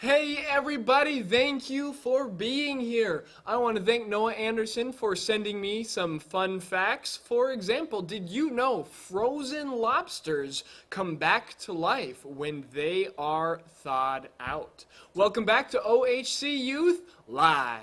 Hey everybody, thank you for being here. I want to thank Noah Anderson for sending me some fun facts. For example, did you know frozen lobsters come back to life when they are thawed out? Welcome back to OHC Youth Live.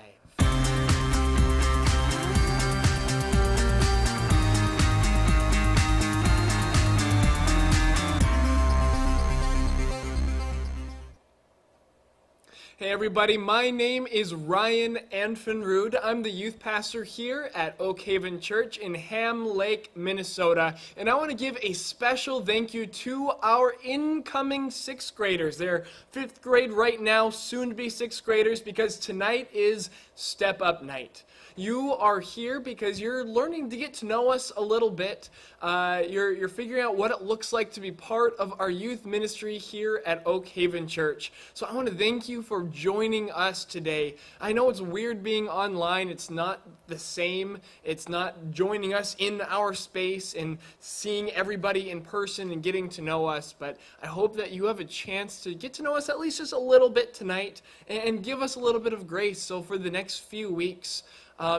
Hey everybody, my name is Ryan Anfinrud. I'm the youth pastor here at Oak Haven Church in Ham Lake, Minnesota. And I want to give a special thank you to our incoming 6th graders. They're 5th grade right now, soon to be 6th graders, because tonight is Step Up Night. You are here because you're learning to get to know us a little bit. You're figuring out what it looks like to be part of our youth ministry here at Oak Haven Church. So I want to thank you for joining us today. I know it's weird being online. It's not the same. It's not joining us in our space and seeing everybody in person and getting to know us. But I hope that you have a chance to get to know us at least just a little bit tonight and give us a little bit of grace. So for the next few weeks,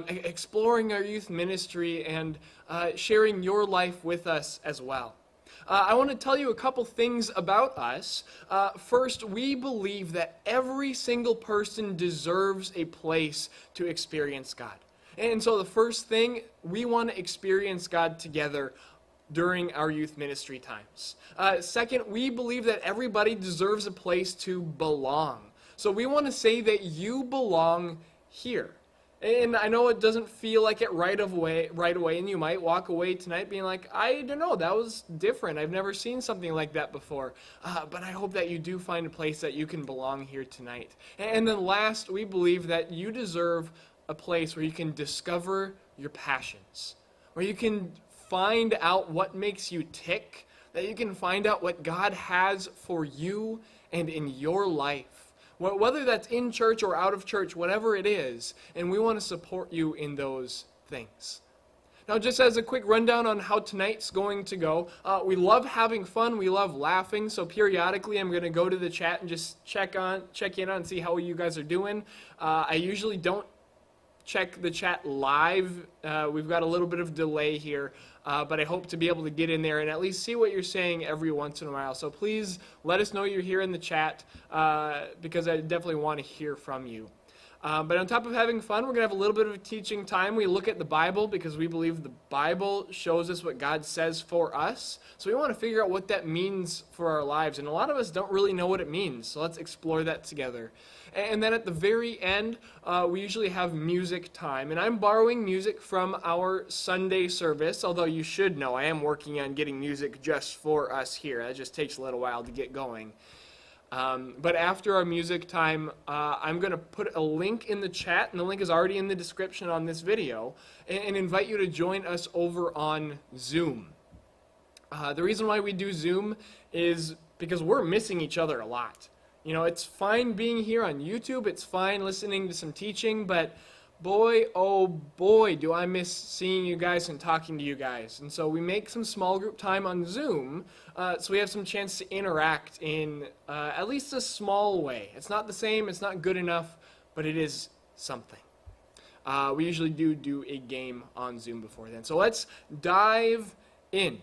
exploring our youth ministry and sharing your life with us as well. I want to tell you a couple things about us. First, we believe that every single person deserves a place to experience God. And so the first thing, we want to experience God together during our youth ministry times. Second, we believe that everybody deserves a place to belong. So we want to say that you belong here. And I know it doesn't feel like it right away, and you might walk away tonight being like, I don't know, that was different. I've never seen something like that before. But I hope that you do find a place that you can belong here tonight. And then last, we believe that you deserve a place where you can discover your passions, where you can find out what makes you tick, that you can find out what God has for you and in your life. Whether that's in church or out of church, whatever it is, and we want to support you in those things. Now, just as a quick rundown on how tonight's going to go, we love having fun, we love laughing, so periodically I'm going to go to the chat and just check in on and see how you guys are doing. I usually don't check the chat live. We've got a little bit of delay here, but I hope to be able to get in there and at least see what you're saying every once in a while. So please let us know you're here in the chat because I definitely want to hear from you. But on top of having fun, we're going to have a little bit of a teaching time. We look at the Bible because we believe the Bible shows us what God says for us. So we want to figure out what that means for our lives. And a lot of us don't really know what it means. So let's explore that together. And then at the very end, we usually have music time. And I'm borrowing music from our Sunday service, although you should know I am working on getting music just for us here. That just takes a little while to get going. But after our music time, I'm going to put a link in the chat, and the link is already in the description on this video, and invite you to join us over on Zoom. The reason why we do Zoom is because we're missing each other a lot. You know, it's fine being here on YouTube, it's fine listening to some teaching, but boy, oh boy, do I miss seeing you guys and talking to you guys. And so we make some small group time on Zoom, so we have some chance to interact in at least a small way. It's not the same, it's not good enough, but it is something. We usually do a game on Zoom before then. So let's dive in.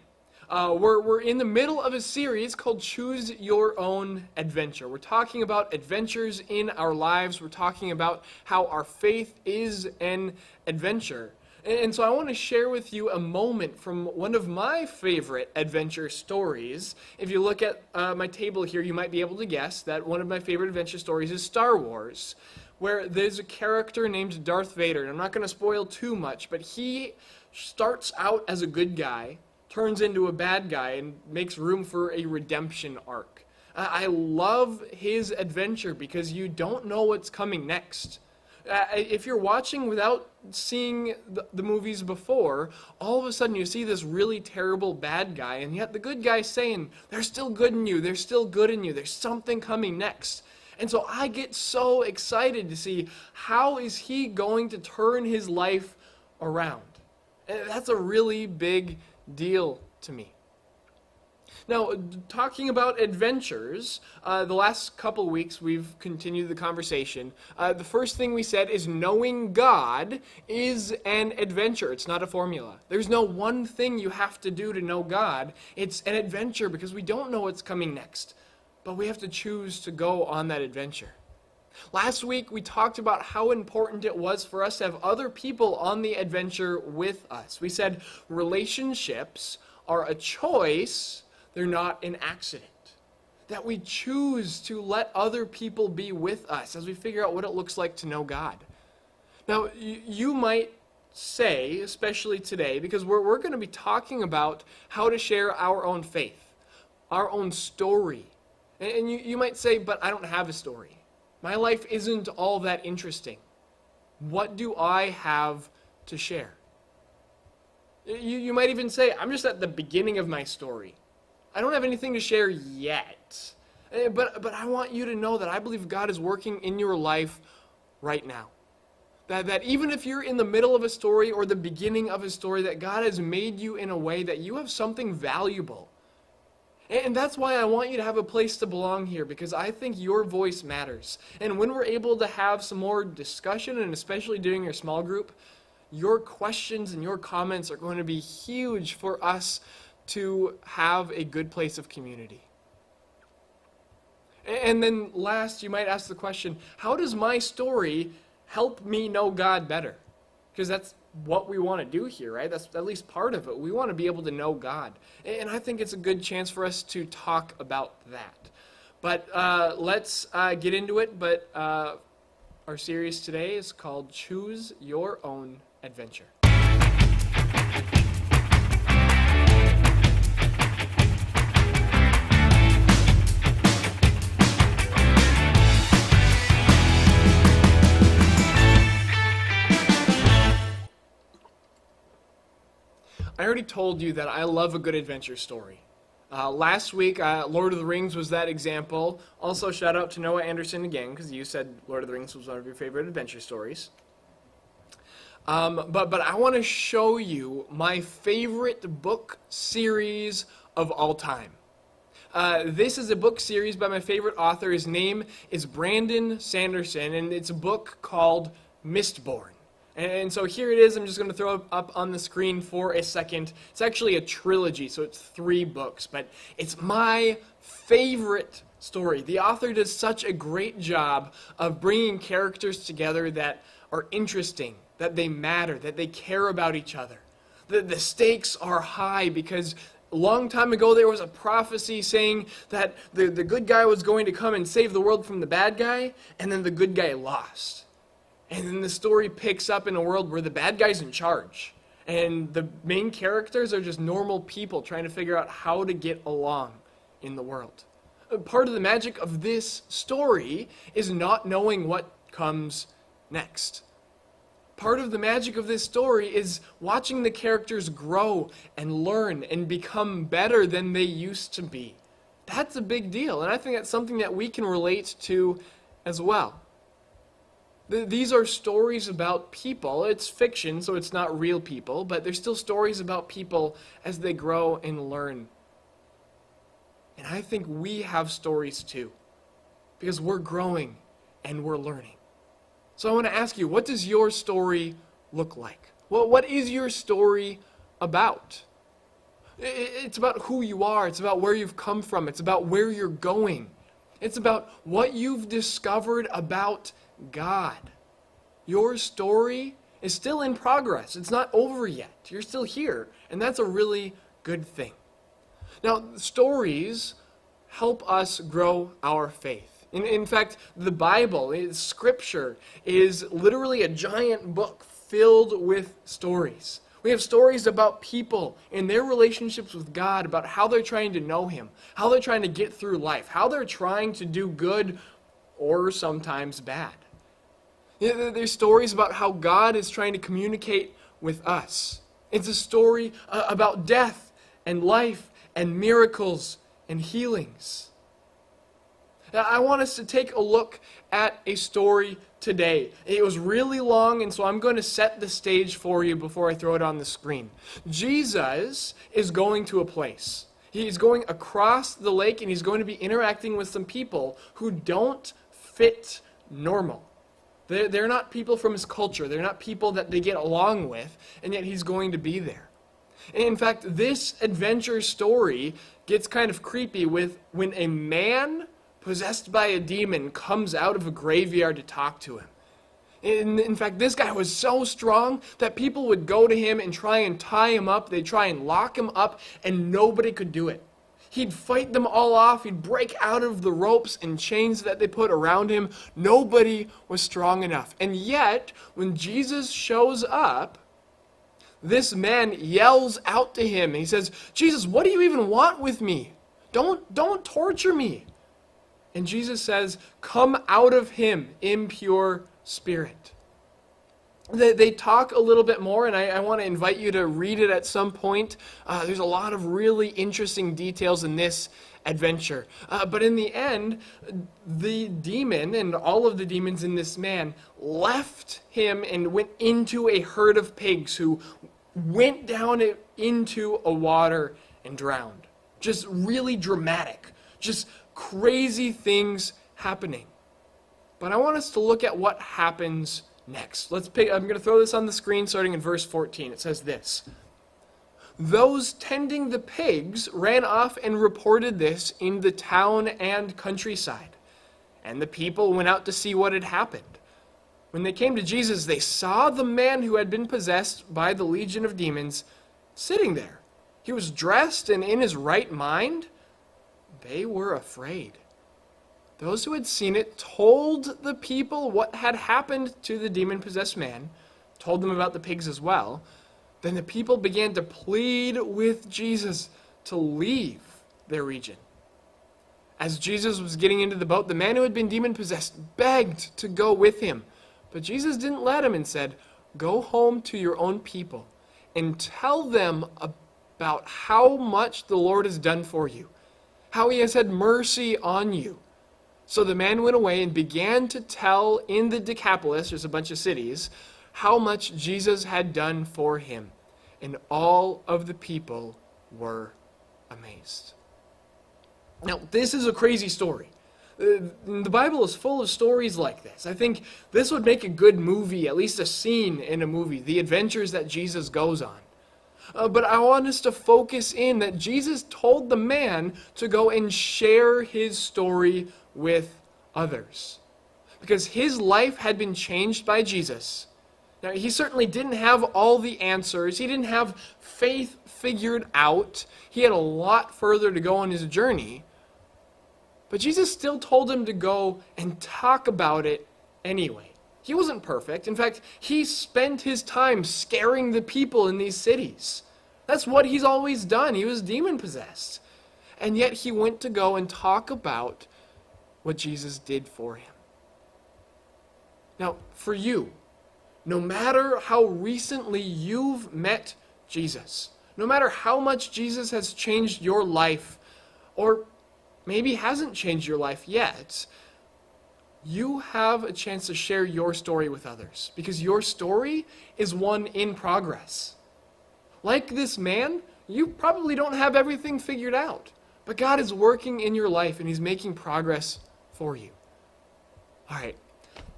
We're in the middle of a series called Choose Your Own Adventure. We're talking about adventures in our lives. We're talking about how our faith is an adventure. And so I want to share with you a moment from one of my favorite adventure stories. If you look at my table here, you might be able to guess that one of my favorite adventure stories is Star Wars, where there's a character named Darth Vader. And I'm not going to spoil too much, but he starts out as a good guy, turns into a bad guy, and makes room for a redemption arc. I love his adventure because you don't know what's coming next. If you're watching without seeing the movies before, all of a sudden you see this really terrible bad guy, and yet the good guy's saying, there's still good in you, there's still good in you, there's something coming next. And so I get so excited to see how is he going to turn his life around. And that's a really big deal to me. Now, talking about adventures, the last couple weeks we've continued the conversation. The first thing we said is knowing God is an adventure. It's not a formula. There's no one thing you have to do to know God. It's an adventure because we don't know what's coming next, but we have to choose to go on that adventure. Last week we talked about how important it was for us to have other people on the adventure with us. We said relationships are a choice. They're not an accident. That we choose to let other people be with us as we figure out what it looks like to know God. Now, you might say, especially today, because we're going to be talking about how to share our own faith, our own story. And you might say, but I don't have a story. My life isn't all that interesting. What do I have to share? You might even say, I'm just at the beginning of my story. I don't have anything to share yet. But I want you to know that I believe God is working in your life right now. That even if you're in the middle of a story or the beginning of a story, that God has made you in a way that you have something valuable. And that's why I want you to have a place to belong here, because I think your voice matters. And when we're able to have some more discussion, and especially during your small group, your questions and your comments are going to be huge for us to have a good place of community. And then last, you might ask the question, how does my story help me know God better? Because that's what we want to do here, right? That's at least part of it. We want to be able to know God. And I think it's a good chance for us to talk about that. But let's get into it. But our series today is called Choose Your Own Adventure. I already told you that I love a good adventure story. Last week, Lord of the Rings was that example. Also, shout out to Noah Anderson again, because you said Lord of the Rings was one of your favorite adventure stories. But I want to show you my favorite book series of all time. This is a book series by my favorite author. His name is Brandon Sanderson, and it's a book called Mistborn. And so here it is. I'm just going to throw it up on the screen for a second. It's actually a trilogy, so it's 3 books, but it's my favorite story. The author does such a great job of bringing characters together that are interesting, that they matter, that they care about each other. The stakes are high because a long time ago there was a prophecy saying that the good guy was going to come and save the world from the bad guy, and then the good guy lost. And then the story picks up in a world where the bad guy's in charge. And the main characters are just normal people trying to figure out how to get along in the world. Part of the magic of this story is not knowing what comes next. Part of the magic of this story is watching the characters grow and learn and become better than they used to be. That's a big deal, and I think that's something that we can relate to as well. These are stories about people. It's fiction, so it's not real people, but they're still stories about people as they grow and learn. And I think we have stories too, because we're growing and we're learning. So I want to ask you, what does your story look like? Well, what is your story about? It's about who you are. It's about where you've come from. It's about where you're going. It's about what you've discovered about God. Your story is still in progress. It's not over yet. You're still here, and that's a really good thing. Now, stories help us grow our faith. In fact, the Bible, Scripture, is literally a giant book filled with stories. We have stories about people and their relationships with God, about how they're trying to know Him, how they're trying to get through life, how they're trying to do good or sometimes bad. There's stories about how God is trying to communicate with us. It's a story about death and life and miracles and healings. Now, I want us to take a look at a story today. It was really long, and so I'm going to set the stage for you before I throw it on the screen. Jesus is going to a place. He's going across the lake, and he's going to be interacting with some people who don't fit normal. They're not people from his culture. They're not people that they get along with, and yet he's going to be there. In fact, this adventure story gets kind of creepy with when a man possessed by a demon comes out of a graveyard to talk to him. In fact, this guy was so strong that people would go to him and try and tie him up. They'd try and lock him up, and nobody could do it. He'd fight them all off. He'd break out of the ropes and chains that they put around him. Nobody was strong enough. And yet, when Jesus shows up, this man yells out to him, and he says, "Jesus, what do you even want with me? Don't torture me." And Jesus says, "Come out of him, impure spirit." They talk a little bit more, and I want to invite you to read it at some point. There's a lot of really interesting details in this adventure. But in the end, the demon and all of the demons in this man left him and went into a herd of pigs who went down into a water and drowned. Just really dramatic. Just crazy things happening. But I want us to look at what happens next. I'm going to throw this on the screen starting in verse 14. It says this: "Those tending the pigs ran off and reported this in the town and countryside, and the people went out to see what had happened. When they came to Jesus, they saw the man who had been possessed by the legion of demons sitting there. He was dressed and in his right mind. They were afraid. Those who had seen it told the people what had happened to the demon-possessed man, told them about the pigs as well. Then the people began to plead with Jesus to leave their region. As Jesus was getting into the boat, the man who had been demon-possessed begged to go with him. But Jesus didn't let him and said, 'Go home to your own people and tell them about how much the Lord has done for you, how he has had mercy on you.' So the man went away and began to tell in the Decapolis, there's a bunch of cities, how much Jesus had done for him. And all of the people were amazed." Now, this is a crazy story. The Bible is full of stories like this. I think this would make a good movie, at least a scene in a movie, the adventures that Jesus goes on. But I want us to focus in that Jesus told the man to go and share his story with others, because his life had been changed by Jesus. Now, he certainly didn't have all the answers. He didn't have faith figured out. He had a lot further to go on his journey. But Jesus still told him to go and talk about it anyway. He wasn't perfect. In fact, he spent his time scaring the people in these cities. That's what he's always done. He was demon-possessed. And yet he went to go and talk about what Jesus did for him. Now, for you, no matter how recently you've met Jesus, no matter how much Jesus has changed your life, or maybe hasn't changed your life yet, you have a chance to share your story with others, because your story is one in progress. Like this man, you probably don't have everything figured out, but God is working in your life and he's making progress for you. All right,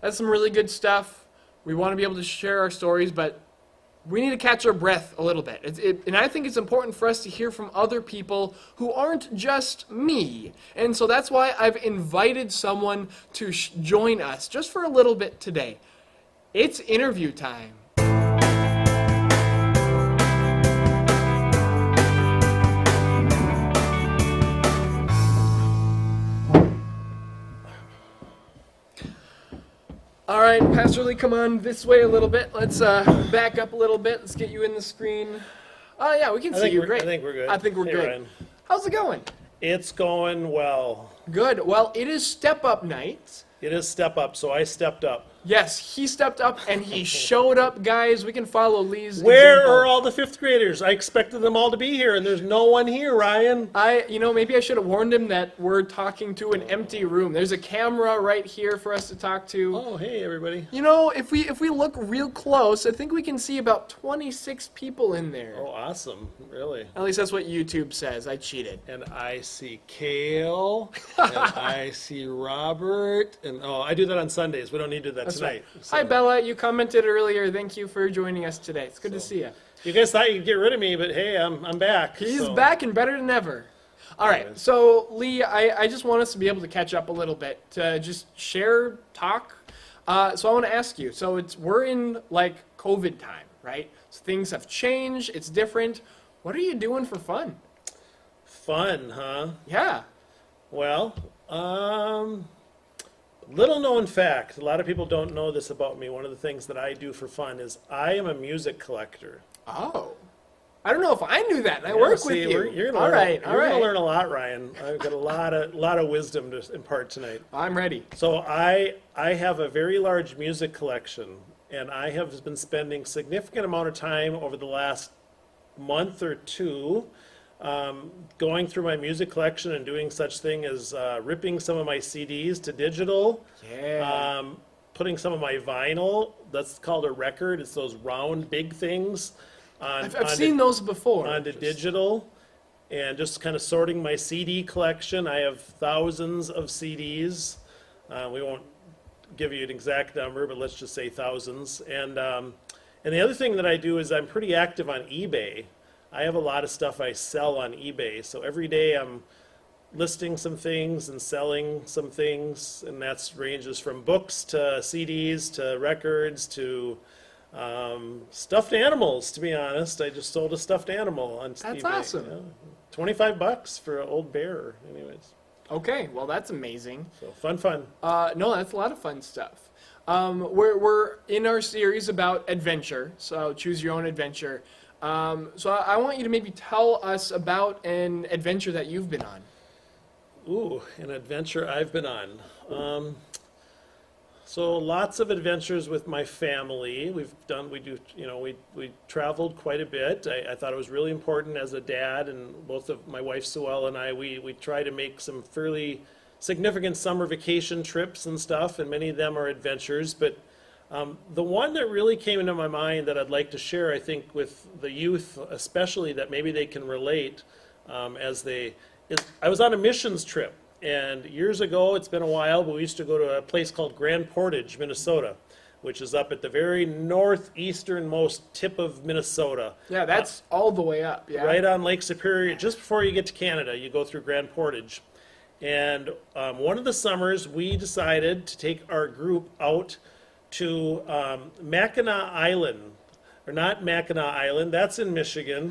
that's some really good stuff. We want to be able to share our stories, but we need to catch our breath a little bit. And I think it's important for us to hear from other people who aren't just me. And so that's why I've invited someone to join us just for a little bit today. It's interview time. All right, Pastor Lee, come on this way a little bit. Let's back up a little bit. Let's get you in the screen. Oh, yeah, we can see you. Great. I think we're good. I think we're good. Ryan. How's it going? It's going well. Good. Well, it is Step Up Night. It is Step Up, so I stepped up. Yes, he stepped up and he showed up, guys. We can follow Lee's Where example. are all the fifth graders? I expected them all to be here, and there's no one here, Ryan. Maybe I should have warned him that we're talking to an empty room. There's a camera right here for us to talk to. Oh, hey, everybody. If we look real close, I think we can see about 26 people in there. Oh, awesome. Really. At least that's what YouTube says. I cheated. And I see Kale, and I see Robert, and I do that on Sundays. We don't need to do that That's tonight. right. So- Hi, Bella. You commented earlier. Thank you for joining us today. It's good to see you. You guys thought you'd get rid of me, but hey, I'm back. He's so- back and better than ever. All right. Yes. So, Lee, I just want us to be able to catch up a little bit, to just share, talk. So I want to ask you. So we're in like COVID time, right? So things have changed. It's different. What are you doing for fun? Fun, huh? Yeah. Well, little known fact. A lot of people don't know this about me. One of the things that I do for fun is I am a music collector. Oh. I don't know if I knew that. And I Yeah, work see, with you. You're gonna All learn, right. You're gonna learn a lot, Ryan. I've got a lot of wisdom to impart tonight. I'm ready. So I have a very large music collection, and I have been spending significant amount of time over the last month or two going through my music collection and doing such thing as ripping some of my CDs to digital, Yeah. putting some of my vinyl, that's called a record, it's those round big things, I've seen those before. onto digital, and just kind of sorting my CD collection. I have thousands of CDs. We won't give you an exact number, but let's just say thousands. And the other thing that I do is I'm pretty active on eBay. I have a lot of stuff I sell on eBay. So every day I'm listing some things and selling some things, and that ranges from books to CDs to records to stuffed animals. To be honest, I just sold a stuffed animal on That's eBay. awesome. Yeah. $25 for an old bear. Anyways, Okay. Well, that's amazing. so fun. No, that's a lot of fun stuff. We're in our series about adventure, so choose your own adventure. So I want you to maybe tell us about an adventure that you've been on. Ooh, an adventure I've been on. So lots of adventures with my family. We traveled quite a bit. I thought it was really important as a dad, and both of my wife Sue Ellen and I, we try to make some fairly significant summer vacation trips and stuff, and many of them are adventures. But the one that really came into my mind that I'd like to share, I think, with the youth especially, that maybe they can relate I was on a missions trip. And years ago, it's been a while, but we used to go to a place called Grand Portage, Minnesota, which is up at the very northeasternmost tip of Minnesota. Yeah, that's all the way up. Yeah. Right on Lake Superior, just before you get to Canada, you go through Grand Portage. And one of the summers, we decided to take our group out to Mackinac Island. Or not Mackinac Island, that's in Michigan.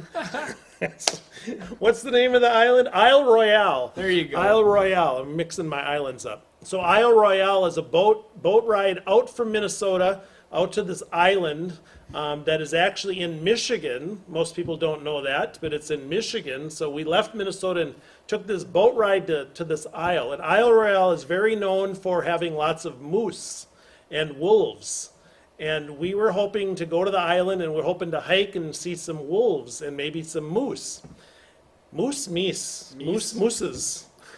What's the name of the island? Isle Royale. There you go. Isle Royale. I'm mixing my islands up. So Isle Royale is a boat ride out from Minnesota out to this island that is actually in Michigan. Most people don't know that, but it's in Michigan. So we left Minnesota and took this boat ride to this isle. And Isle Royale is very known for having lots of moose and wolves. And we were hoping to go to the island, and we're hoping to hike and see some wolves and maybe some moose. Mooses,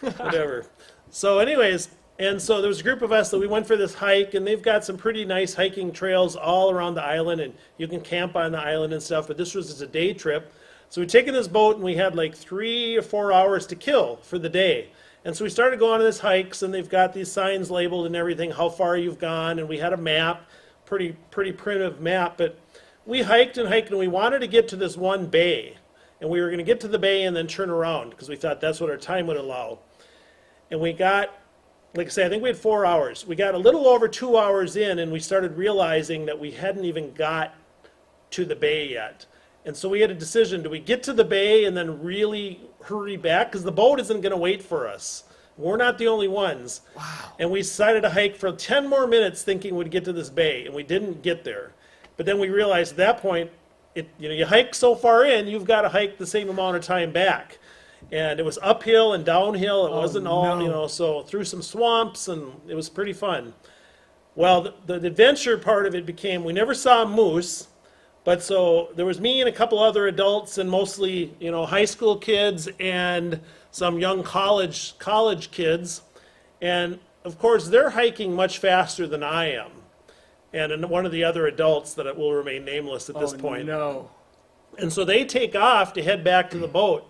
whatever. So anyways, and so there was a group of us that we went for this hike, and they've got some pretty nice hiking trails all around the island, and you can camp on the island and stuff, but this was just a day trip. So we'd taken this boat, and we had like 3 or 4 hours to kill for the day. And so we started going on these hikes, and they've got these signs labeled and everything, how far you've gone, and we had a map. Pretty primitive map, but we hiked, and we wanted to get to this one bay, and we were going to get to the bay and then turn around because we thought that's what our time would allow. And we got, like I say, I think we had 4 hours. We got a little over 2 hours in, and we started realizing that we hadn't even got to the bay yet. And so we had a decision: do we get to the bay and then really hurry back, because the boat isn't going to wait for us? We're not the only ones. Wow. And we decided to hike for 10 more minutes thinking we'd get to this bay, and we didn't get there. But then we realized at that point, you hike so far in, you've got to hike the same amount of time back. And it was uphill and downhill. It wasn't all, no. so through some swamps, and it was pretty fun. Well, the adventure part of it became, we never saw a moose, but so there was me and a couple other adults and mostly, high school kids and some young college kids. And of course, they're hiking much faster than I am. And one of the other adults that will remain nameless at this point. No. And so they take off to head back to the boat.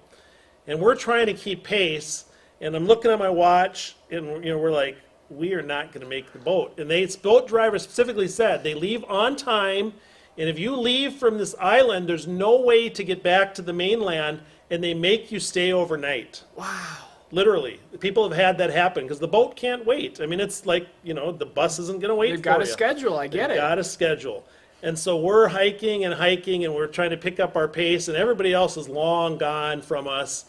And we're trying to keep pace. And I'm looking at my watch, and we're like, we are not going to make the boat. And boat driver specifically said they leave on time. And if you leave from this island, there's no way to get back to the mainland, and they make you stay overnight. Wow. Literally. People have had that happen because the boat can't wait. I mean, it's like, the bus isn't going to wait They've for got you. a schedule. I get They've it. got a schedule. And so we're hiking, and we're trying to pick up our pace, and everybody else is long gone from us.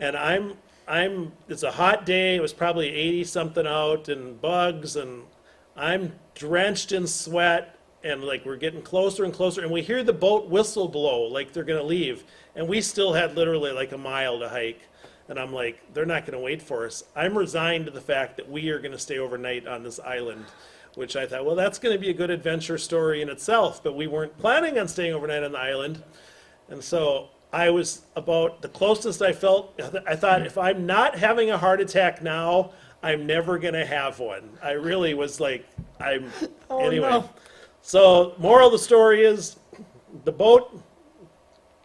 And it's a hot day. It was probably 80 something out and bugs, and I'm drenched in sweat, and like we're getting closer and closer, and we hear the boat whistle blow like they're going to leave. And we still had literally like a mile to hike. And I'm like, they're not going to wait for us. I'm resigned to the fact that we are going to stay overnight on this island, which I thought, well, that's going to be a good adventure story in itself, but we weren't planning on staying overnight on the island. And so I was about the closest I felt. I thought, if I'm not having a heart attack now, I'm never going to have one. I really was like, anyway. No. So moral of the story is the boat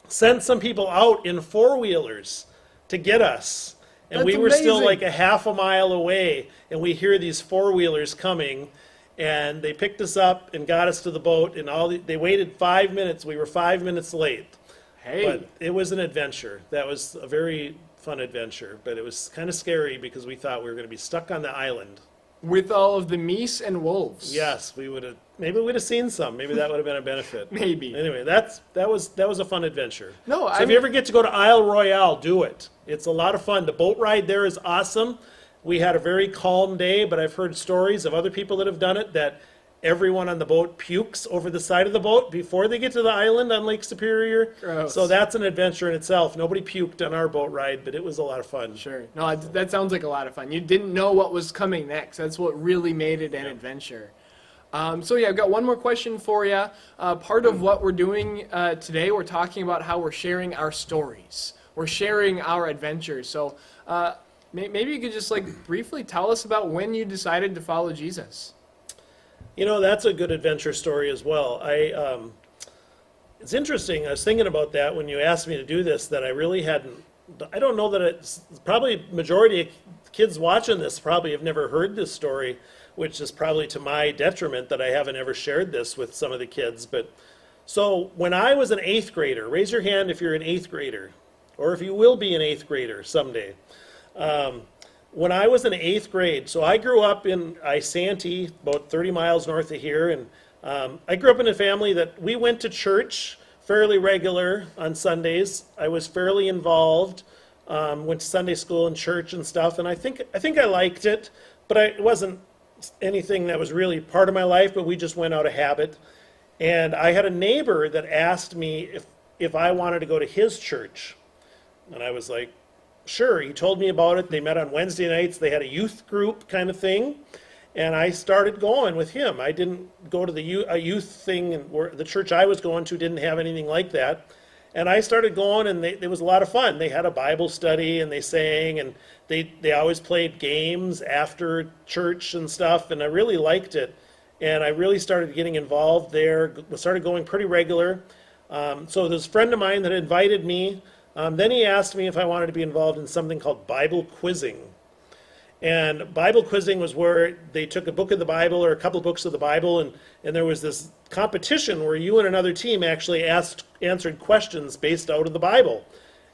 sent some people out in four-wheelers to get us. And That's we were still amazing. like a half a mile away, and we hear these four-wheelers coming, and they picked us up and got us to the boat, and they waited 5 minutes. We were 5 minutes late. Hey. But it was an adventure. That was a very fun adventure, but it was kind of scary because we thought we were going to be stuck on the island. With all of the meese and wolves. Yes, maybe we'd have seen some. Maybe that would have been a benefit. Maybe. Anyway, that was a fun adventure. No, so if you ever get to go to Isle Royale, do it. It's a lot of fun. The boat ride there is awesome. We had a very calm day, but I've heard stories of other people that have done it that everyone on the boat pukes over the side of the boat before they get to the island on Lake Superior. Gross. So that's an adventure in itself. Nobody puked on our boat ride, but it was a lot of fun. Sure. No, that sounds like a lot of fun. You didn't know what was coming next. That's what really made it an adventure. So yeah, I've got one more question for you. Part of what we're doing today, we're talking about how we're sharing our stories. We're sharing our adventures. So maybe you could just briefly tell us about when you decided to follow Jesus. That's a good adventure story as well. It's interesting. I was thinking about that when you asked me to do this, that I really hadn't. I don't know that it's probably majority of kids watching this probably have never heard this story, which is probably to my detriment that I haven't ever shared this with some of the kids. But so when I was an 8th grader, raise your hand if you're an 8th grader, or if you will be an 8th grader someday. When I was in 8th grade, so I grew up in Isanti, about 30 miles north of here, and I grew up in a family that we went to church fairly regular on Sundays. I was fairly involved, went to Sunday school and church and stuff, and I think I liked it, but it wasn't anything that was really part of my life, but we just went out of habit. And I had a neighbor that asked me if I wanted to go to his church, and I was like, sure. He told me about it. They met on Wednesday nights. They had a youth group kind of thing. And I started going with him. I didn't go to a youth thing, and the church I was going to didn't have anything like that. And I started going, and it was a lot of fun. They had a Bible study, and they sang, and they always played games after church and stuff, and I really liked it. And I really started getting involved there, started going pretty regular. So there's a friend of mine that invited me. Then he asked me if I wanted to be involved in something called Bible quizzing. And Bible quizzing was where they took a book of the Bible or a couple books of the Bible, and there was this competition where you and another team actually answered questions based out of the Bible.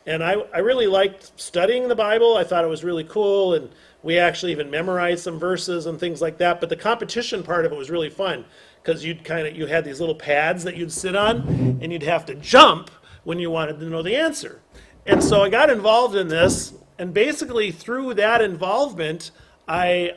And I really liked studying the Bible. I thought it was really cool, and we actually even memorized some verses and things like that. But the competition part of it was really fun because you had these little pads that you'd sit on, and you'd have to jump when you wanted to know the answer. And so I got involved in this, and basically through that involvement, I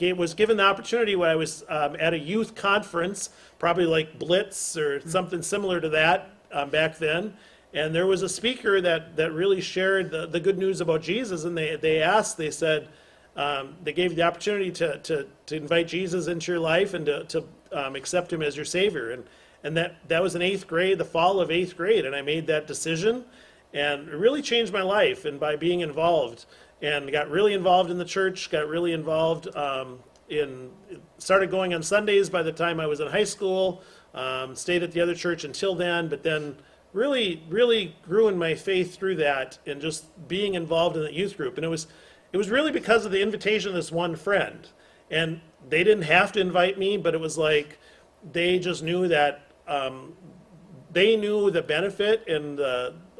was given the opportunity when I was at a youth conference, probably like Blitz or something similar to that back then. And there was a speaker that really shared the good news about Jesus, and they said, that gave you the opportunity to invite Jesus into your life and to accept him as your Savior. And that was in 8th grade, the fall of 8th grade, and I made that decision, and it really changed my life. And by being involved, and got really involved in the church, got really involved started going on Sundays by the time I was in high school, stayed at the other church until then, but then really, really grew in my faith through that and just being involved in the youth group. And it was really because of the invitation of this one friend. And they didn't have to invite me, but it was like they just knew that they knew the benefit and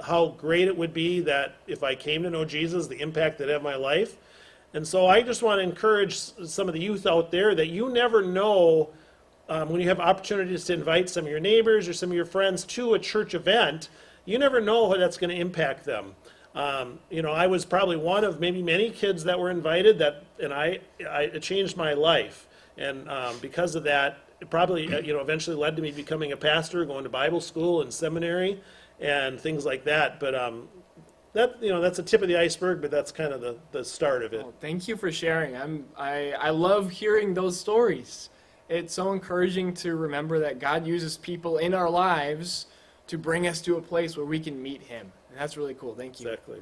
how great it would be that if I came to know Jesus, the impact that had on my life. And so I just want to encourage some of the youth out there that you never know when you have opportunities to invite some of your neighbors or some of your friends to a church event, you never know how that's going to impact them. I was probably one of maybe many kids that were invited and it changed my life. And because of that, it probably eventually led to me becoming a pastor, going to Bible school and seminary and things like that. But that's a tip of the iceberg, but that's kind of the start of it. Well, thank you for sharing. I love hearing those stories. It's so encouraging to remember that God uses people in our lives to bring us to a place where we can meet him. And that's really cool. Thank you. Exactly.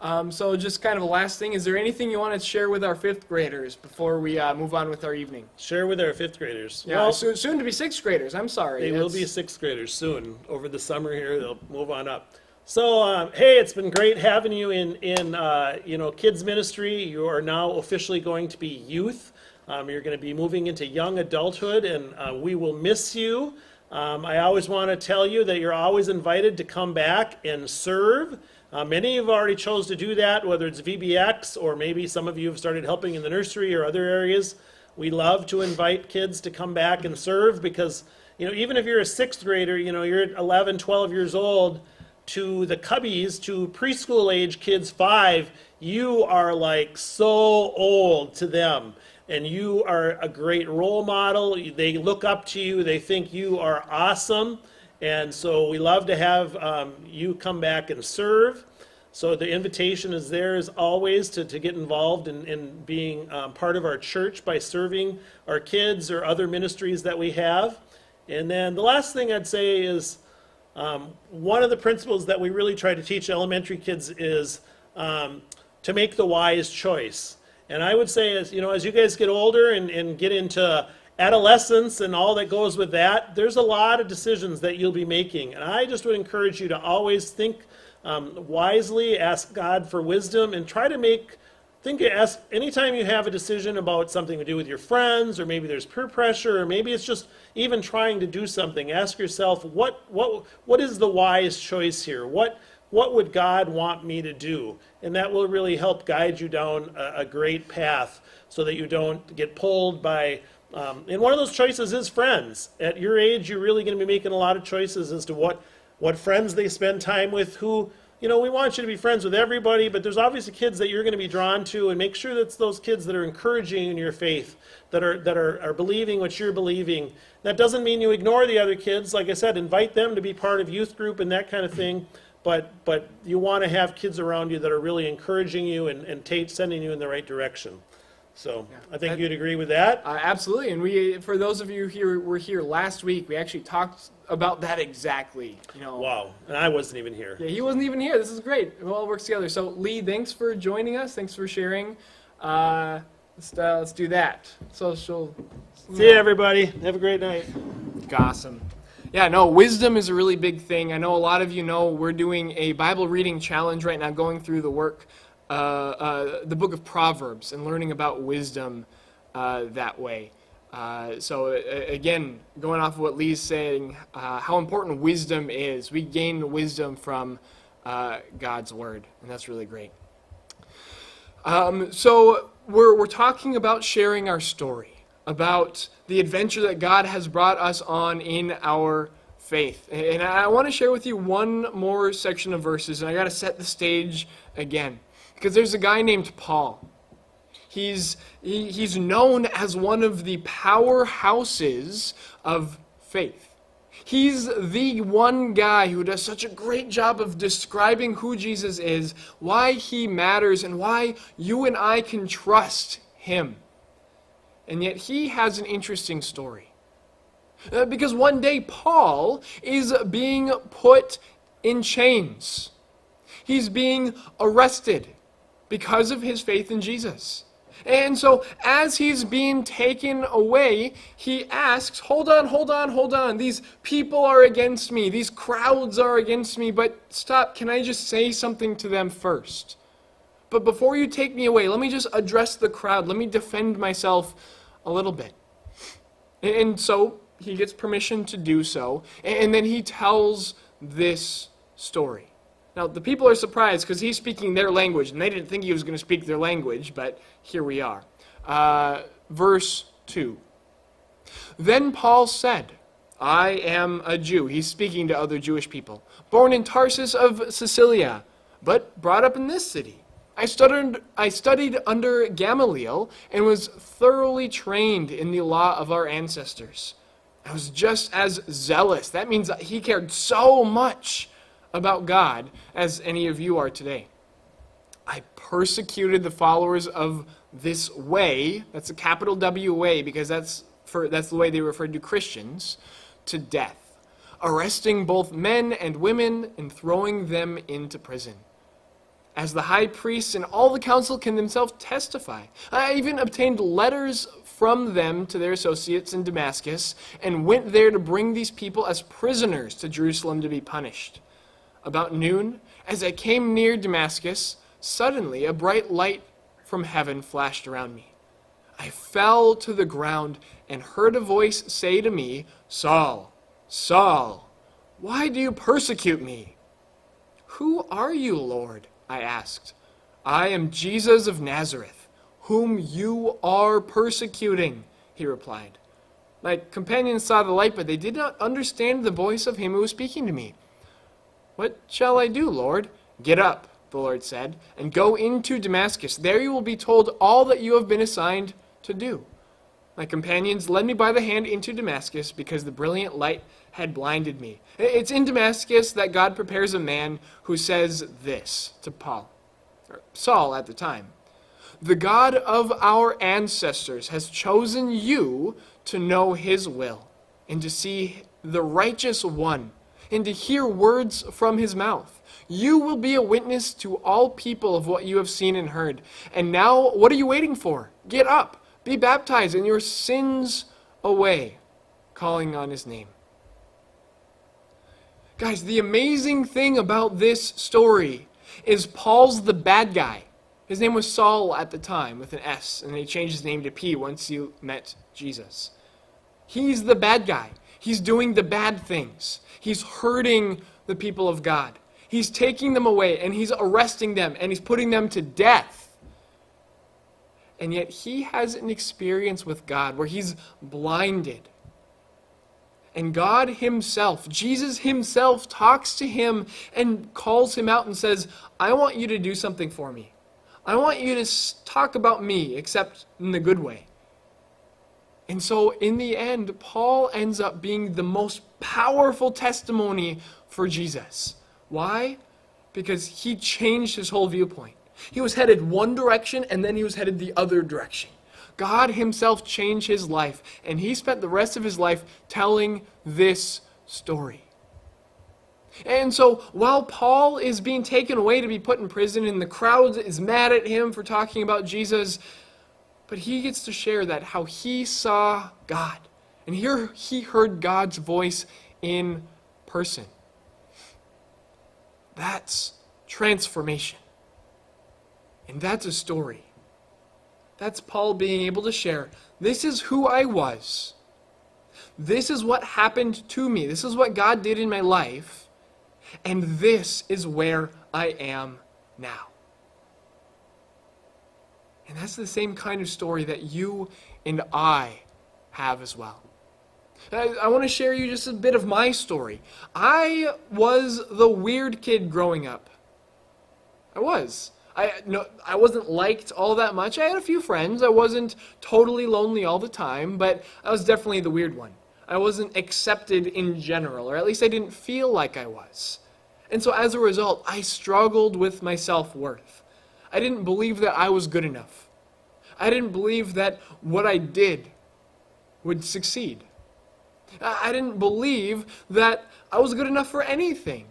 Yep. So just kind of a last thing, is there anything you want to share with our 5th graders before we move on with our evening? Share with our 5th graders. Yeah, well, soon to be 6th graders. I'm sorry. They will be 6th graders soon. Over the summer here, they'll move on up. So, hey, it's been great having you in kids ministry. You are now officially going to be youth. You're going to be moving into young adulthood, and we will miss you. I always want to tell you that you're always invited to come back and serve. Many have already chose to do that, whether it's VBX or maybe some of you have started helping in the nursery or other areas. We love to invite kids to come back and serve because, even if you're a 6th grader, you're 11, 12 years old, to the cubbies, to preschool age kids 5, you are like so old to them. And you are a great role model. They look up to you. They think you are awesome. And so we love to have you come back and serve. So the invitation is there as always to get involved in being part of our church by serving our kids or other ministries that we have. And then the last thing I'd say is one of the principles that we really try to teach elementary kids is to make the wise choice. And I would say, as you guys get older and get into adolescence and all that goes with that, there's a lot of decisions that you'll be making. And I just would encourage you to always think wisely, ask God for wisdom, and try to ask anytime you have a decision about something to do with your friends, or maybe there's peer pressure, or maybe it's just even trying to do something. Ask yourself, what is the wise choice here? What would God want me to do? And that will really help guide you down a great path so that you don't get pulled by, and one of those choices is friends. At your age, you're really going to be making a lot of choices as to what friends they spend time with, who, we want you to be friends with everybody, but there's obviously kids that you're going to be drawn to, and make sure that's those kids that are encouraging you in your faith, that are believing what you're believing. That doesn't mean you ignore the other kids. Like I said, invite them to be part of youth group and that kind of thing. But you want to have kids around you that are really encouraging you and sending you in the right direction. So yeah, I think you'd agree with that. Absolutely. And for those of you who were here last week, we actually talked about that exactly. Wow. And I wasn't even here. Yeah, he wasn't even here. This is great. It all works together. So Lee, thanks for joining us. Thanks for sharing. Let's do that. So see you, everybody. Have a great night. Awesome. Yeah, no, wisdom is a really big thing. I know a lot of you know we're doing a Bible reading challenge right now, going through the the book of Proverbs and learning about wisdom that way. So again, going off of what Lee's saying, how important wisdom is. We gain wisdom from God's Word, and that's really great. So we're talking about sharing our story, about the adventure that God has brought us on in our faith. And I want to share with you one more section of verses, and I got to set the stage again, because there's a guy named Paul. He's known as one of the powerhouses of faith. He's the one guy who does such a great job of describing who Jesus is, why he matters, and why you and I can trust him. And yet he has an interesting story. Because one day Paul is being put in chains. He's being arrested because of his faith in Jesus. And so as he's being taken away, he asks, hold on. These people are against me. These crowds are against me. But stop, can I just say something to them first? But before you take me away, let me just address the crowd. Let me defend myself a little bit. And so he gets permission to do so. And then he tells this story. Now, the people are surprised because he's speaking their language, and they didn't think he was going to speak their language, but here we are. Verse 2. Then Paul said, I am a Jew. He's speaking to other Jewish people. Born in Tarsus of Cilicia, but brought up in this city. I studied under Gamaliel and was thoroughly trained in the law of our ancestors. I was just as zealous. That means that he cared so much about God as any of you are today. I persecuted the followers of this way, that's a capital W way because that's the way they referred to Christians, to death, arresting both men and women and throwing them into prison. As the high priests and all the council can themselves testify, I even obtained letters from them to their associates in Damascus and went there to bring these people as prisoners to Jerusalem to be punished. About noon, as I came near Damascus, suddenly a bright light from heaven flashed around me. I fell to the ground and heard a voice say to me, Saul, Saul, why do you persecute me? Who are you, Lord? I asked. I am Jesus of Nazareth, whom you are persecuting, he replied. My companions saw the light, but they did not understand the voice of him who was speaking to me. What shall I do, Lord? Get up, the Lord said, and go into Damascus. There you will be told all that you have been assigned to do. My companions led me by the hand into Damascus because the brilliant light had blinded me. It's in Damascus that God prepares a man who says this to Saul at the time. The God of our ancestors has chosen you to know his will and to see the righteous one and to hear words from his mouth. You will be a witness to all people of what you have seen and heard. And now, what are you waiting for? Get up, be baptized, and your sins away, calling on his name. Guys, the amazing thing about this story is Paul's the bad guy. His name was Saul at the time with an S, and he changed his name to P once he met Jesus. He's the bad guy. He's doing the bad things. He's hurting the people of God. He's taking them away, and he's arresting them, and he's putting them to death. And yet he has an experience with God where he's blinded. And God himself, Jesus himself, talks to him and calls him out and says, I want you to do something for me. I want you to talk about me, except in the good way. And so in the end, Paul ends up being the most powerful testimony for Jesus. Why? Because he changed his whole viewpoint. He was headed one direction and then he was headed the other direction. God himself changed his life, and he spent the rest of his life telling this story. And so while Paul is being taken away to be put in prison and the crowd is mad at him for talking about Jesus, but he gets to share that how he saw God. And here he heard God's voice in person. That's transformation. And that's a story. That's Paul being able to share, this is who I was. This is what happened to me. This is what God did in my life. And this is where I am now. And that's the same kind of story that you and I have as well. I want to share you just a bit of my story. I was the weird kid growing up. I was. I wasn't liked all that much. I had a few friends. I wasn't totally lonely all the time, but I was definitely the weird one. I wasn't accepted in general, or at least I didn't feel like I was. And so as a result, I struggled with my self-worth. I didn't believe that I was good enough. I didn't believe that what I did would succeed. I didn't believe that I was good enough for anything.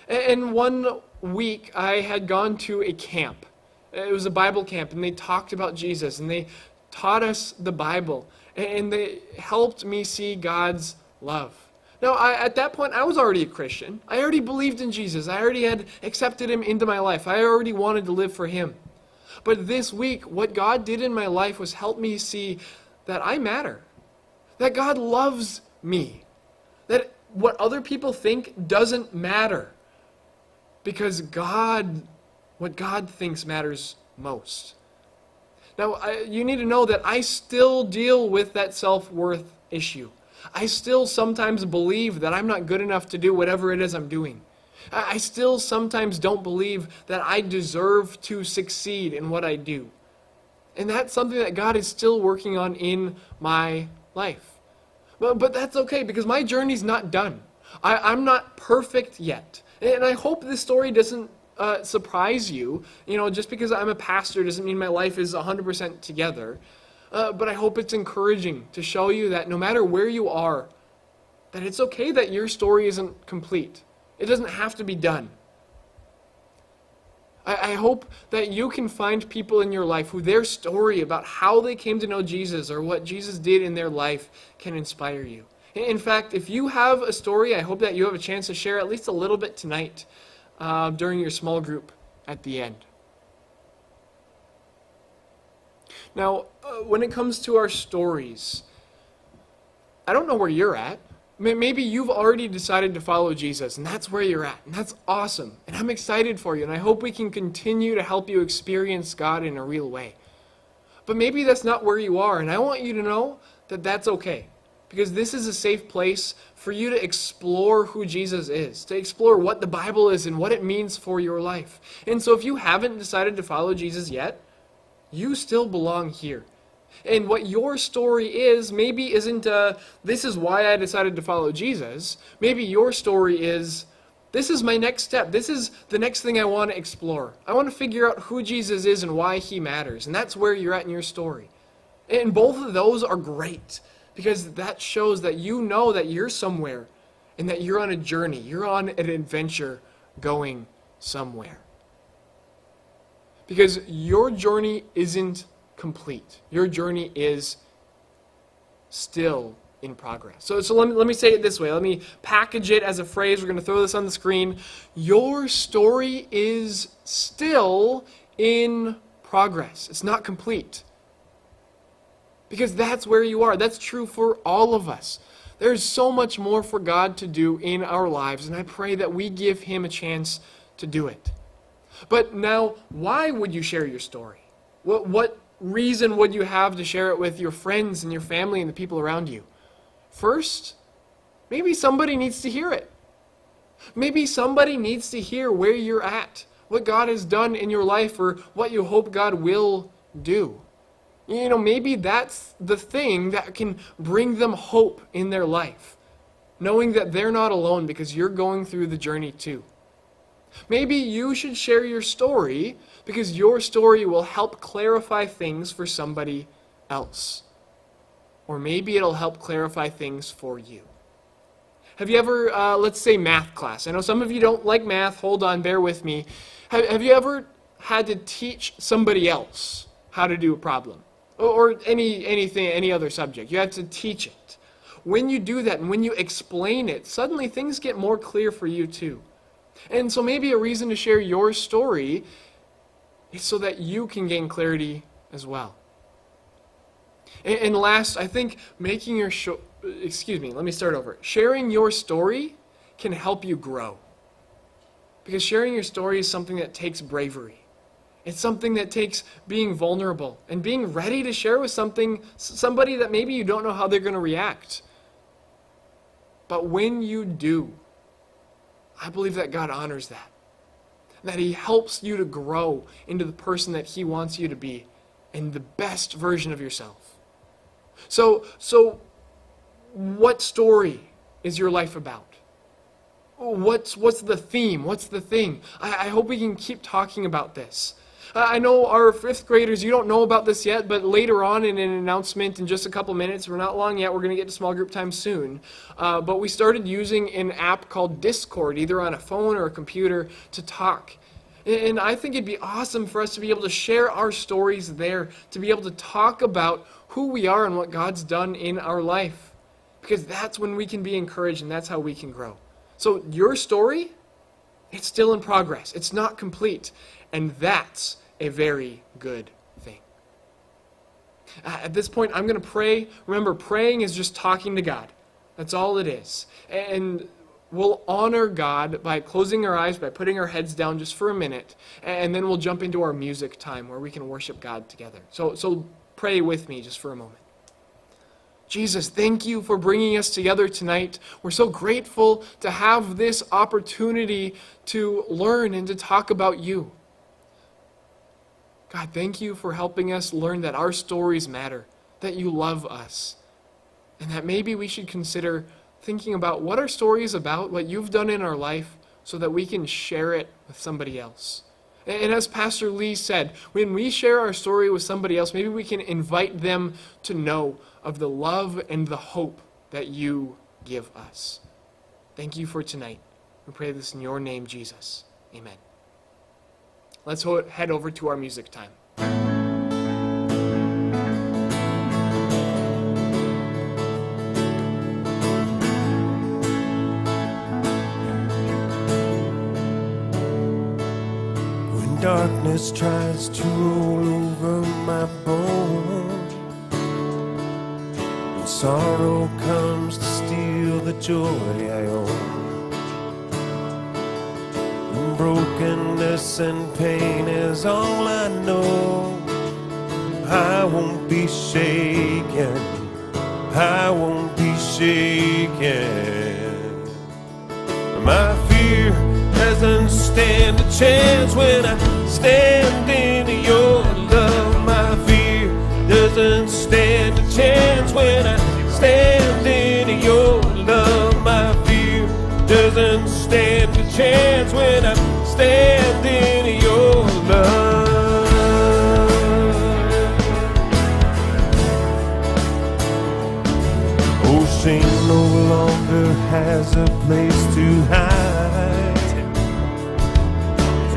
And one week I had gone to a camp. It was a Bible camp, and they talked about Jesus, and they taught us the Bible, and they helped me see God's love. Now, at that point, I was already a Christian. I already believed in Jesus. I already had accepted him into my life. I already wanted to live for him. But this week, what God did in my life was help me see that I matter, that God loves me, that what other people think doesn't matter, because what God thinks matters most. Now, you need to know that I still deal with that self-worth issue. I still sometimes believe that I'm not good enough to do whatever it is I'm doing. I still sometimes don't believe that I deserve to succeed in what I do. And that's something that God is still working on in my life. But that's okay, because my journey's not done. I'm not perfect yet. And I hope this story doesn't surprise you. Just because I'm a pastor doesn't mean my life is 100% together. But I hope it's encouraging to show you that no matter where you are, that it's okay that your story isn't complete. It doesn't have to be done. I hope that you can find people in your life who their story about how they came to know Jesus or what Jesus did in their life can inspire you. In fact, if you have a story, I hope that you have a chance to share at least a little bit tonight during your small group at the end. Now, when it comes to our stories, I don't know where you're at. Maybe you've already decided to follow Jesus, and that's where you're at, and that's awesome. And I'm excited for you, and I hope we can continue to help you experience God in a real way. But maybe that's not where you are, and I want you to know that that's okay, because this is a safe place for you to explore who Jesus is, to explore what the Bible is and what it means for your life. And so if you haven't decided to follow Jesus yet, you still belong here. And what your story is maybe isn't, this is why I decided to follow Jesus. Maybe your story is, this is my next step. This is the next thing I want to explore. I want to figure out who Jesus is and why he matters. And that's where you're at in your story. And both of those are great, because that shows that you know that you're somewhere and that you're on a journey. You're on an adventure going somewhere. Because your journey isn't complete. Your journey is still in progress. So let me say it this way. Let me package it as a phrase. We're going to throw this on the screen. Your story is still in progress. It's not complete. Because that's where you are. That's true for all of us. There's so much more for God to do in our lives, and I pray that we give him a chance to do it. But now, why would you share your story? What reason would you have to share it with your friends and your family and the people around you? First, maybe somebody needs to hear it. Maybe somebody needs to hear where you're at, what God has done in your life, or what you hope God will do. Maybe that's the thing that can bring them hope in their life, knowing that they're not alone because you're going through the journey too. Maybe you should share your story because your story will help clarify things for somebody else. Or maybe it'll help clarify things for you. Have you ever, let's say math class. I know some of you don't like math. Hold on, bear with me. Have you ever had to teach somebody else how to do a problem? Or any other subject? You have to teach it. When you do that and when you explain it, suddenly things get more clear for you too. And so maybe a reason to share your story is so that you can gain clarity as well. And last, I think sharing your story can help you grow. Because sharing your story is something that takes bravery. It's something that takes being vulnerable and being ready to share with somebody that maybe you don't know how they're going to react. But when you do, I believe that God honors that he helps you to grow into the person that he wants you to be and the best version of yourself. So what story is your life about? What's the theme? What's the thing? I hope we can keep talking about this. I know our fifth graders, you don't know about this yet, but later on in an announcement in just a couple minutes, we're not long yet, we're going to get to small group time soon, but we started using an app called Discord, either on a phone or a computer, to talk. And I think it'd be awesome for us to be able to share our stories there, to be able to talk about who we are and what God's done in our life. Because that's when we can be encouraged and that's how we can grow. So your story, it's still in progress. It's not complete. And that's a very good thing. At this point, I'm going to pray. Remember, praying is just talking to God. That's all it is. And we'll honor God by closing our eyes, by putting our heads down just for a minute. And then we'll jump into our music time where we can worship God together. So pray with me just for a moment. Jesus, thank you for bringing us together tonight. We're so grateful to have this opportunity to learn and to talk about you. God, thank you for helping us learn that our stories matter, that you love us, and that maybe we should consider thinking about what our story is about, what you've done in our life, so that we can share it with somebody else. And as Pastor Lee said, when we share our story with somebody else, maybe we can invite them to know of the love and the hope that you give us. Thank you for tonight. We pray this in your name, Jesus. Amen. Let's head over to our music time. When darkness tries to roll over my bones, when sorrow comes to steal the joy I own, when brokenness and pain is all I know, I won't be shaken, I won't be shaken. My fear doesn't stand a chance when I stand in your love. My fear doesn't stand a chance when I stand in your love. My fear doesn't stand a chance when I stand in your love. Oh, shame no longer has a place to hide,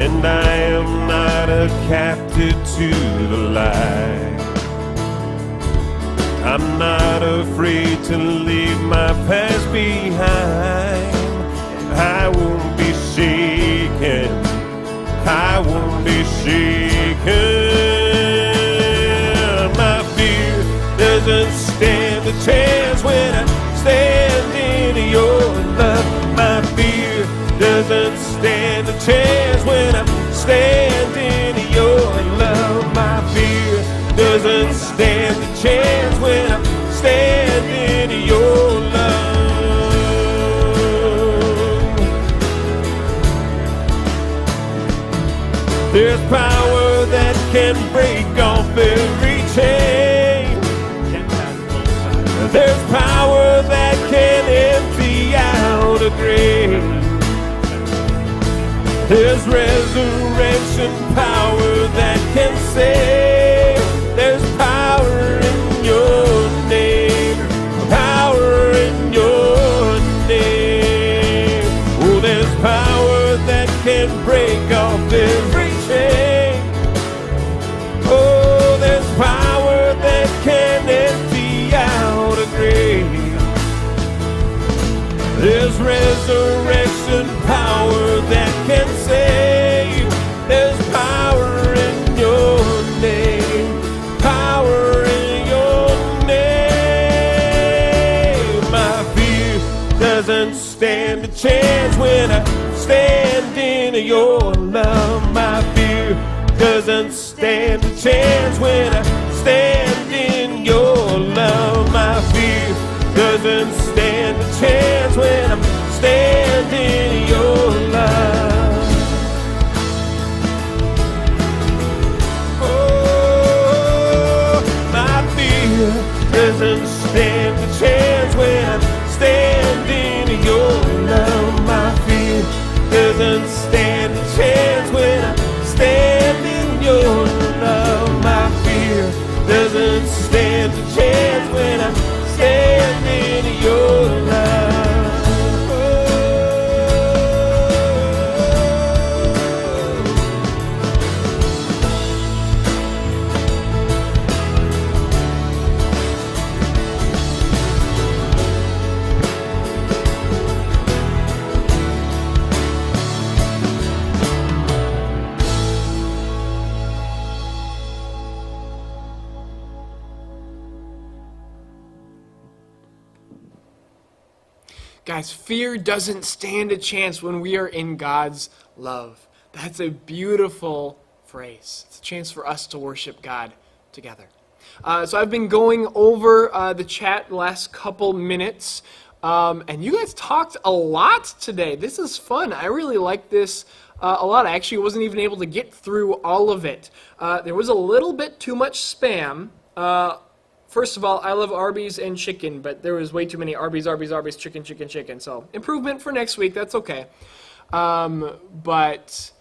and I am not a captive to the lie. I'm not afraid to leave my past behind. I won't be shaken, I won't be shaken. My fear doesn't stand a chance when I stand in your love. My fear doesn't stand a chance when I stand in your love. My fear doesn't stand a chance when I stand in your love. There's power that can break off every chain. There's power that can empty out a grave. There's resurrection power that can save. There's power in your name, power in your name. Oh, there's power that can break off every chain. Oh, there's power that can empty out a grave. There's resurrection power that can save. There's power in your name, power in your name. My fear doesn't stand a chance when I stand in your love. My fear doesn't stand a chance when I stand in your love. My fear doesn't stand a chance when I'm standing in your love. Oh, my fear doesn't stand a chance when Guys, fear doesn't stand a chance when we are in God's love. That's a beautiful phrase. It's a chance for us to worship God together. So I've been going over the chat the last couple minutes, and you guys talked a lot today. This is fun. I really like this a lot. I actually wasn't even able to get through all of it. There was a little bit too much spam. First of all, I love Arby's and chicken, but there was way too many Arby's, chicken. So improvement for next week. That's okay. But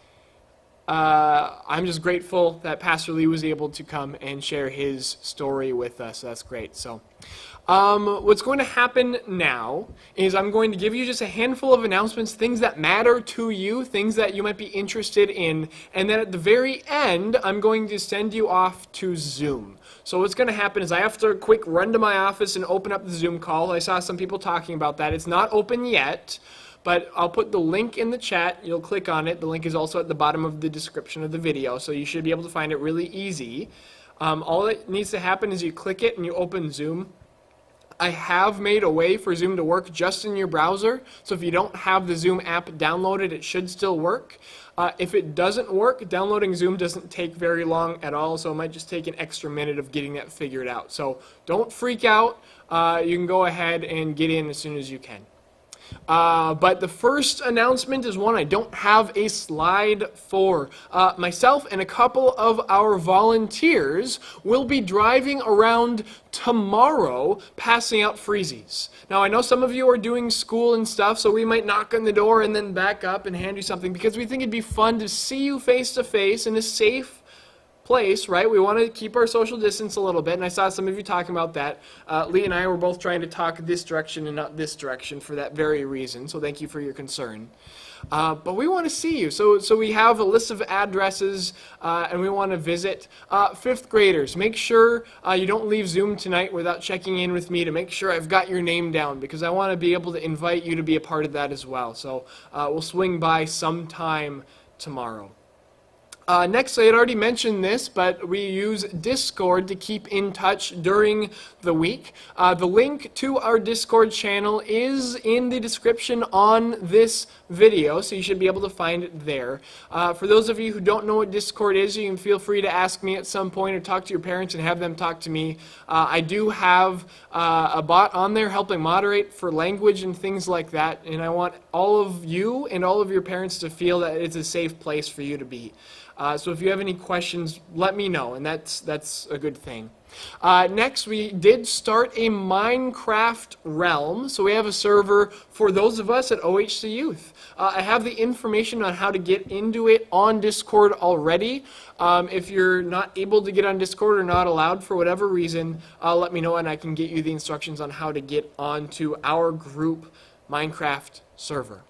I'm just grateful that Pastor Lee was able to come and share his story with us. That's great. So what's going to happen now is I'm going to give you just a handful of announcements, things that matter to you, things that you might be interested in, and then at the very end, I'm going to send you off to Zoom. So what's going to happen is I have to quick run to my office and open up the Zoom call. I saw some people talking about that. It's not open yet, but I'll put the link in the chat. You'll click on it. The link is also at the bottom of the description of the video, so you should be able to find it really easy. All that needs to happen is you click it and you open Zoom. I have made a way for Zoom to work just in your browser, so if you don't have the Zoom app downloaded, it should still work. If it doesn't work, downloading Zoom doesn't take very long at all, so it might just take an extra minute of getting that figured out. So don't freak out. You can go ahead and get in as soon as you can. But the first announcement is one I don't have a slide for. Myself and a couple of our volunteers will be driving around tomorrow passing out freezies. Now I know some of you are doing school and stuff, so we might knock on the door and then back up and hand you something because we think it'd be fun to see you face to face in a safe place, right? We want to keep our social distance a little bit, and I saw some of you talking about that. Lee and I were both trying to talk this direction and not this direction for that very reason, so thank you for your concern. But we want to see you, so we have a list of addresses, and we want to visit. Fifth graders, make sure you don't leave Zoom tonight without checking in with me to make sure I've got your name down, because I want to be able to invite you to be a part of that as well. So we'll swing by sometime tomorrow. Next, I had already mentioned this, but we use Discord to keep in touch during the week. The link to our Discord channel is in the description on this video, so you should be able to find it there. For those of you who don't know what Discord is, you can feel free to ask me at some point or talk to your parents and have them talk to me. I do have a bot on there helping moderate for language and things like that, and I want all of you and all of your parents to feel that it's a safe place for you to be. So if you have any questions, let me know, and that's a good thing. Next, we did start a Minecraft realm, so we have a server for those of us at OHC Youth. I have the information on how to get into it on Discord already. If you're not able to get on Discord or not allowed for whatever reason, let me know and I can get you the instructions on how to get onto our group Minecraft server.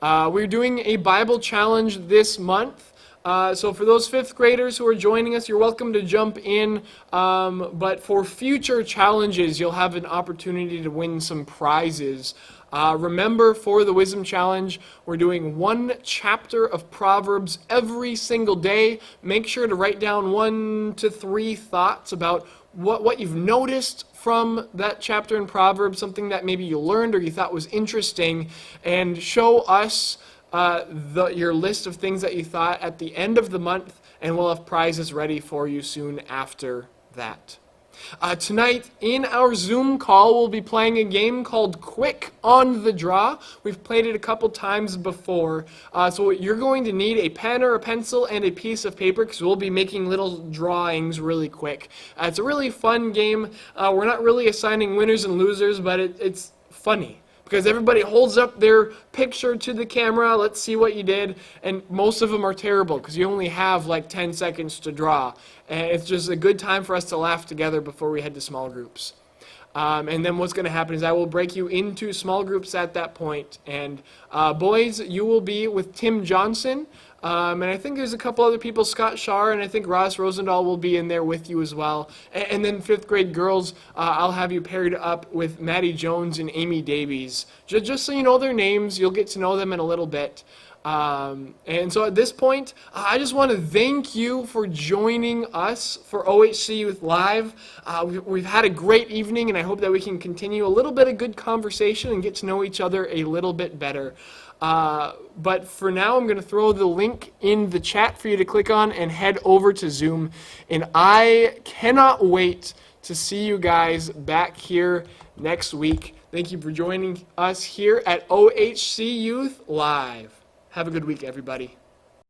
We're doing a Bible challenge this month. So for those fifth graders who are joining us, you're welcome to jump in, but for future challenges, you'll have an opportunity to win some prizes. Remember, for the Wisdom Challenge, we're doing one chapter of Proverbs every single day. Make sure to write down 1 to 3 thoughts about what you've noticed from that chapter in Proverbs, something that maybe you learned or you thought was interesting, and show us your list of things that you thought at the end of the month, and we'll have prizes ready for you soon after that. Tonight, in our Zoom call, we'll be playing a game called Quick on the Draw. We've played it a couple times before, so you're going to need a pen or a pencil and a piece of paper, because we'll be making little drawings really quick. It's a really fun game. We're not really assigning winners and losers, but it's funny, because everybody holds up their picture to the camera, let's see what you did, and most of them are terrible because you only have like 10 seconds to draw. And it's just a good time for us to laugh together before we head to small groups. And then what's going to happen is I will break you into small groups at that point. And boys, you will be with Tim Johnson. And I think there's a couple other people, Scott Shar, and I think Ross Rosendahl will be in there with you as well. And then fifth grade girls, I'll have you paired up with Maddie Jones and Amy Davies. Just so you know their names, you'll get to know them in a little bit. And so at this point, I just want to thank you for joining us for OHC Youth Live. We've had a great evening, and I hope that we can continue a little bit of good conversation and get to know each other a little bit better. But for now, I'm going to throw the link in the chat for you to click on and head over to Zoom. And I cannot wait to see you guys back here next week. Thank you for joining us here at OHC Youth Live. Have a good week, everybody.